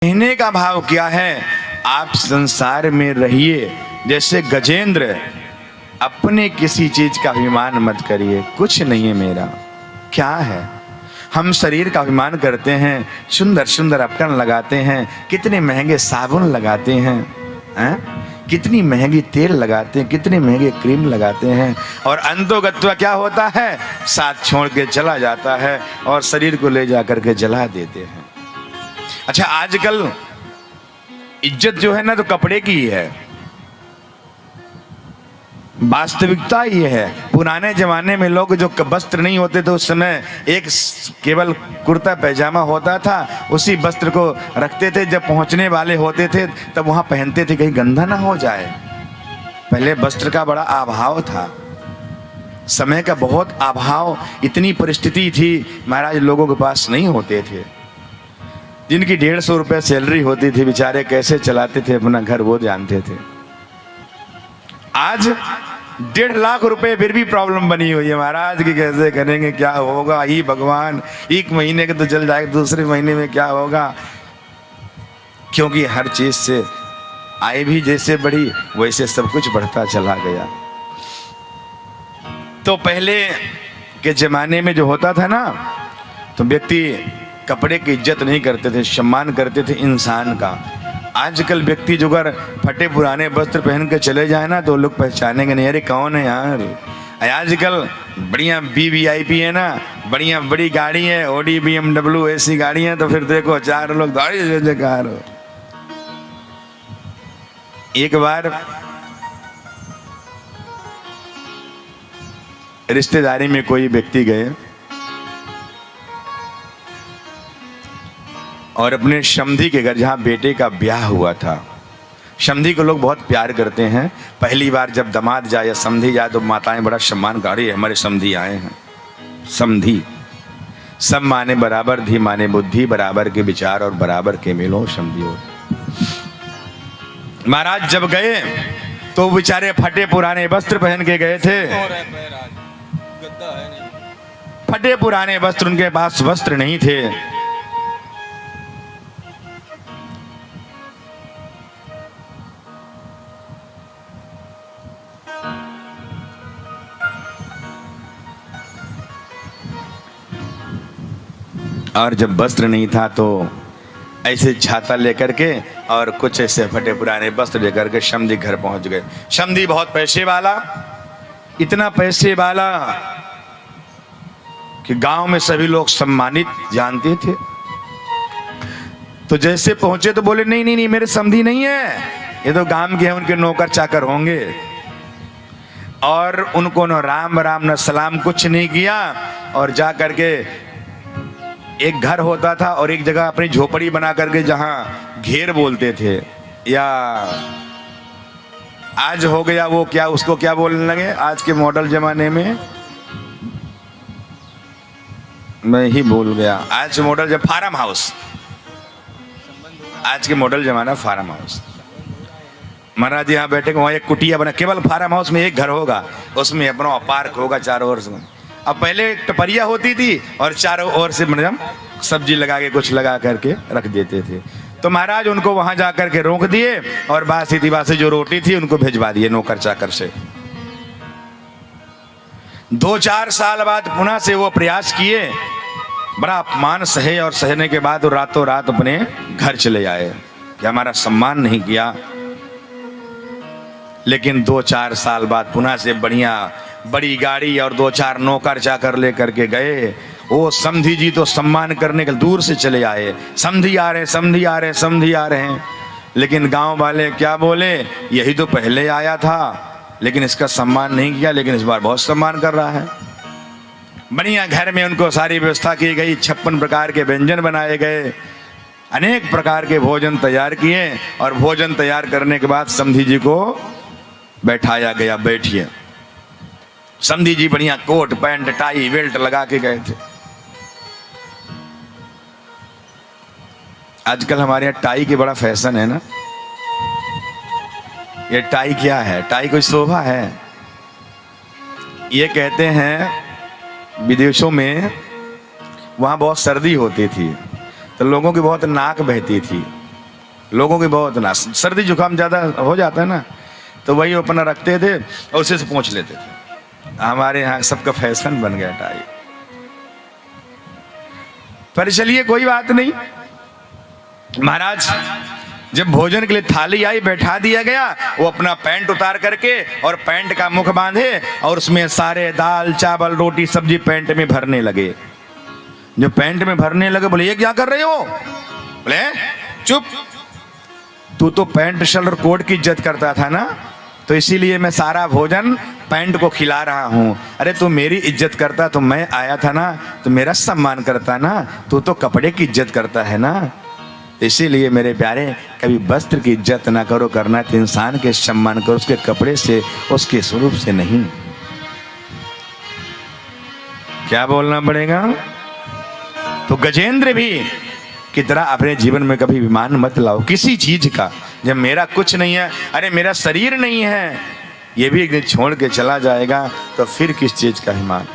कहने का भाव क्या है, आप संसार में रहिए जैसे गजेंद्र, अपने किसी चीज का अभिमान मत करिए। कुछ नहीं है मेरा, क्या है। हम शरीर का अभिमान करते हैं, सुंदर सुंदर अपकरण लगाते हैं, कितने महंगे साबुन लगाते हैं, कितनी महंगी तेल लगाते हैं, कितने महंगे क्रीम लगाते हैं, और अंतोगत्वा क्या होता है, साथ छोड़ के चला जाता है और शरीर को ले जा करके जला देते हैं। अच्छा, आजकल इज्जत जो है ना तो कपड़े की ही है, वास्तविकता ये है। पुराने जमाने में लोग जो वस्त्र नहीं होते थे उस समय एक केवल कुर्ता पैजामा होता था, उसी वस्त्र को रखते थे, जब पहुंचने वाले होते थे तब वहां पहनते थे, कहीं गंदा ना हो जाए। पहले वस्त्र का बड़ा अभाव था, समय का बहुत अभाव, इतनी परिस्थिति थी महाराज, लोगों के पास नहीं होते थे। जिनकी 150 रुपये सैलरी होती थी बेचारे कैसे चलाते थे अपना घर वो जानते थे। आज 1.5 लाख रुपए फिर भी प्रॉब्लम बनी हुई है महाराज की, कैसे करेंगे, क्या होगा ही भगवान। एक महीने के तो चल जाएगा, दूसरे महीने में क्या होगा, क्योंकि हर चीज से आय भी जैसे बढ़ी वैसे सब कुछ बढ़ता चला गया। तो पहले के जमाने में जो होता था ना, तो व्यक्ति कपड़े की इज्जत नहीं करते थे, सम्मान करते थे इंसान का। आजकल व्यक्ति जो अगर फटे पुराने वस्त्र पहन के चले जाए ना तो लोग पहचानेंगे नहीं, अरे कौन है यार। आजकल बढ़िया VVIP है ना, बढ़िया बड़ी गाड़ी है, OD BMW ऐसी गाड़ी है, तो फिर देखो 4 लोग दौड़ी जयकार हो। एक बार रिश्तेदारी में कोई व्यक्ति गए और अपने समधी के घर, जहाँ बेटे का ब्याह हुआ था। समधी को लोग बहुत प्यार करते हैं, पहली बार जब दामाद जाए या समधी जाए तो माताएं बड़ा सम्मान कर रही है, हमारे समधी आए हैं। समधी सब माने बराबर, धी माने बुद्धि, बराबर के विचार और बराबर के मिलो समधी हो। महाराज जब गए तो बेचारे फटे पुराने वस्त्र पहन के गए थे, फटे पुराने वस्त्र, उनके पास वस्त्र नहीं थे। और जब वस्त्र नहीं था तो ऐसे छाता लेकर के और कुछ ऐसे फटे पुराने वस्त्र लेकर के समधी घर पहुंच गए। समधी बहुत पैसे वाला, इतना पैसे वाला कि गांव में सभी लोग सम्मानित जानते थे। तो जैसे पहुंचे तो बोले नहीं नहीं नहीं, मेरे समधी नहीं है, ये तो गांव के हैं, उनके नौकर चाकर होंगे। और उनको न राम राम न सलाम कुछ नहीं किया, और जा करके एक घर होता था और एक जगह अपनी झोपड़ी बना करके, जहां घेर बोलते थे, या आज हो गया वो क्या, उसको क्या बोलने लगे आज के मॉडल जमाने में, मैं ही भूल गया। आज के मॉडल जब फार्म हाउस, आज के मॉडल जमाना फार्म हाउस। महाराज यहाँ बैठे वहां एक कुटिया बना, केवल फार्म हाउस में एक घर होगा, उसमें अपना पार्क होगा चारों ओर से। अब पहले टपरिया होती थी और चारों ओर से मतलब सब्जी लगा के कुछ लगा करके रख देते थे। तो महाराज उनको वहां जा करके रोक दिए और बासी तिबासी जो रोटी थी उनको भिजवा दिए नौकर चाकर से। 2-4 साल बाद पुनः से वो प्रयास किए, बड़ा अपमान सहे, और सहने के बाद वो रातों रात अपने घर चले आए कि हमारा सम्मान नहीं किया। लेकिन 2-4 साल बाद पुनः से बढ़िया बड़ी गाड़ी और 2-4 नौकर चाकर लेकर के गए। वो समधी जी तो सम्मान करने के दूर से चले आए, समधी आ रहे, समधी आ रहे, समधी आ रहे हैं। लेकिन गांव वाले क्या बोले, यही तो पहले आया था लेकिन इसका सम्मान नहीं किया, लेकिन इस बार बहुत सम्मान कर रहा है। बढ़िया घर में उनको सारी व्यवस्था की गई, 56 प्रकार के व्यंजन बनाए गए, अनेक प्रकार के भोजन तैयार किए, और भोजन तैयार करने के बाद समधी जी को बैठाया गया, बैठिए। समधी जी बढ़िया कोट पैंट टाई बेल्ट लगा के गए थे। आजकल हमारे यहाँ टाई के बड़ा फैशन है ना। ये टाई क्या है, टाई कोई शोभा है? ये कहते हैं विदेशों में, वहाँ बहुत सर्दी होती थी तो लोगों की बहुत नाक बहती थी, लोगों की बहुत ना, सर्दी जुकाम ज़्यादा हो जाता है ना, तो वही अपना रखते थे और उसे से पोंछ लेते थे। हमारे यहाँ सबका फैशन बन गया टाई। पर चलिए कोई बात नहीं। महाराज जब भोजन के लिए थाली आई, बैठा दिया गया, वो अपना पैंट उतार करके और पैंट का मुख बांधे और उसमें सारे दाल चावल रोटी सब्जी पैंट में भरने लगे। जो पैंट में भरने लगे, बोले ये क्या कर रहे हो? बोले चुप, तू तो पैंट शर्ट और कोट की इज्जत करता था ना, तो इसीलिए मैं सारा भोजन पैंट को खिला रहा हूं। अरे तू मेरी इज्जत करता तो मैं आया था ना, तो मेरा सम्मान करता ना, तू तो कपड़े की इज्जत करता है ना। इसीलिए मेरे प्यारे, कभी वस्त्र की इज्जत ना करो, करना तो इंसान के सम्मान करो, उसके कपड़े से, उसके स्वरूप से नहीं। क्या बोलना पड़ेगा? तो गजेंद्र भी की तरह अपने जीवन में कभी विमान मत लाओ किसी चीज का। जब मेरा कुछ नहीं है, अरे मेरा शरीर नहीं है, ये भी एक दिन छोड़ के चला जाएगा, तो फिर किस चीज का विमान।